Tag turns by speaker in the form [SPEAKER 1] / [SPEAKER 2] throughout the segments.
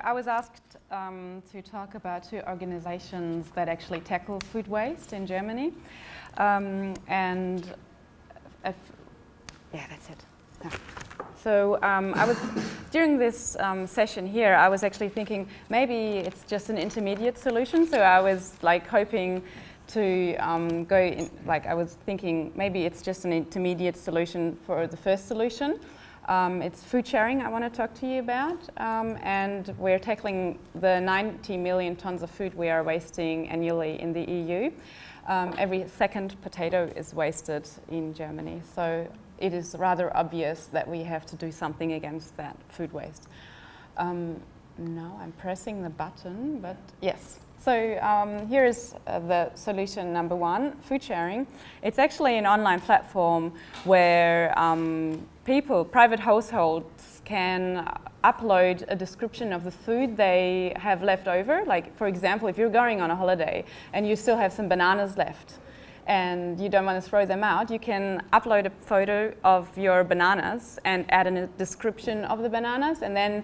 [SPEAKER 1] I was asked to talk about two organizations that actually tackle food waste in Germany. Yeah, that's it. Yeah. So I was, during this session here, I was actually thinking maybe it's just an intermediate solution. So I was like hoping to go in, like I was thinking maybe it's just an intermediate solution for the first solution. It's food sharing I want to talk to you about, and we're tackling the 90 million tons of food we are wasting annually in the EU. Every second potato is wasted in Germany, so it is rather obvious that we have to do something against that food waste. No, I'm pressing the button, but yes. So here is the solution number one, food sharing. It's actually an online platform where private households can upload a description of the food they have left over. Like, for example, if you're going on a holiday and you still have some bananas left and you don't want to throw them out, you can upload a photo of your bananas and add a description of the bananas, and then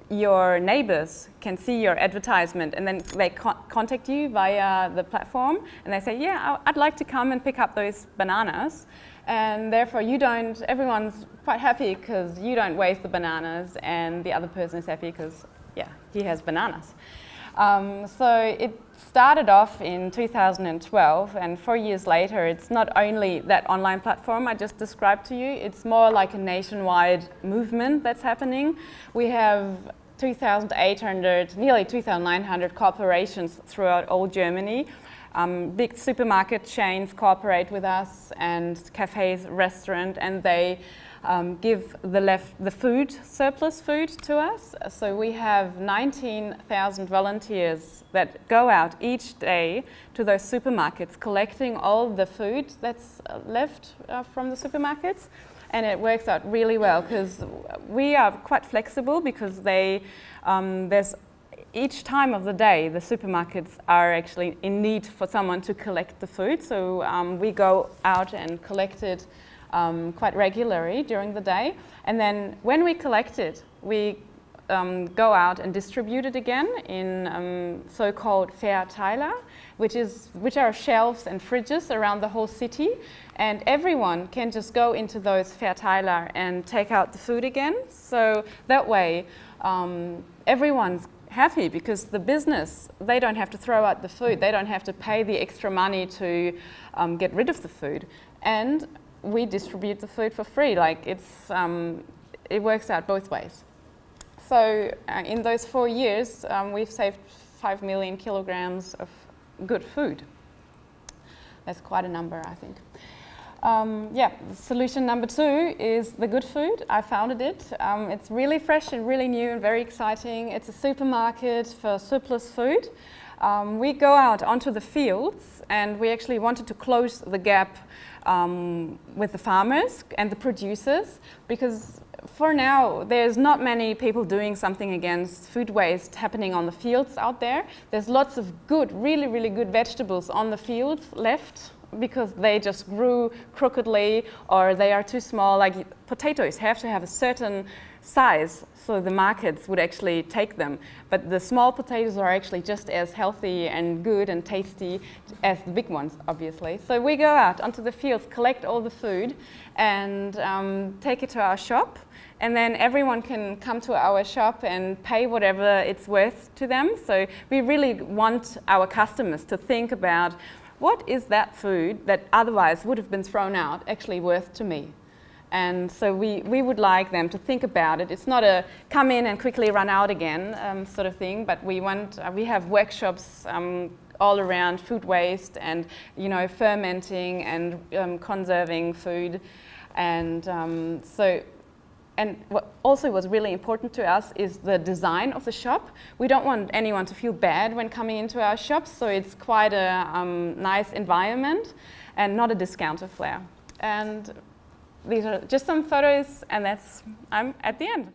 [SPEAKER 1] your neighbors can see your advertisement, and then they contact you via the platform and they say, yeah, I'd like to come and pick up those bananas. And therefore everyone's quite happy because you don't waste the bananas, and the other person is happy because, yeah, he has bananas. So it started off in 2012, and 4 years later, it's not only that online platform I just described to you, it's more like a nationwide movement that's happening. We have 2,800, nearly 2,900 corporations throughout all Germany. Big supermarket chains cooperate with us, and cafes, restaurants, and they give the food, surplus food to us. So we have 19,000 volunteers that go out each day to those supermarkets collecting all the food that's left from the supermarkets. And it works out really well because we are quite flexible, because there's each time of the day the supermarkets are actually in need for someone to collect the food. So we go out and collect it quite regularly during the day, and then when we collect it, we go out and distribute it again in so-called Verteiler, which are shelves and fridges around the whole city, and everyone can just go into those Verteiler and take out the food again. So that way everyone's happy, because the business, they don't have to throw out the food, they don't have to pay the extra money to get rid of the food, and we distribute the food for free. Like, it works out both ways. So in those 4 years, we've saved 5 million kilograms of good food. That's quite a number, I think. Yeah, solution number two is the good food. I founded it. It's really fresh and really new and very exciting. It's a supermarket for surplus food. We go out onto the fields, and we actually wanted to close the gap with the farmers and the producers, because for now there's not many people doing something against food waste happening on the fields out there. There's lots of good, really, really good vegetables on the fields left, because they just grew crookedly or they are too small. Like, potatoes have to have a certain size so the markets would actually take them. But the small potatoes are actually just as healthy and good and tasty as the big ones, obviously. So we go out onto the fields, collect all the food, and take it to our shop. And then everyone can come to our shop and pay whatever it's worth to them. So we really want our customers to think about, what is that food that otherwise would have been thrown out actually worth to me? And so we would like them to think about it. It's not a come in and quickly run out again sort of thing, but we have workshops all around food waste and, you know, fermenting and conserving food. And and what also was really important to us is the design of the shop. We don't want anyone to feel bad when coming into our shops, so it's quite a nice environment and not a discounter flair. And these are just some photos, and I'm at the end.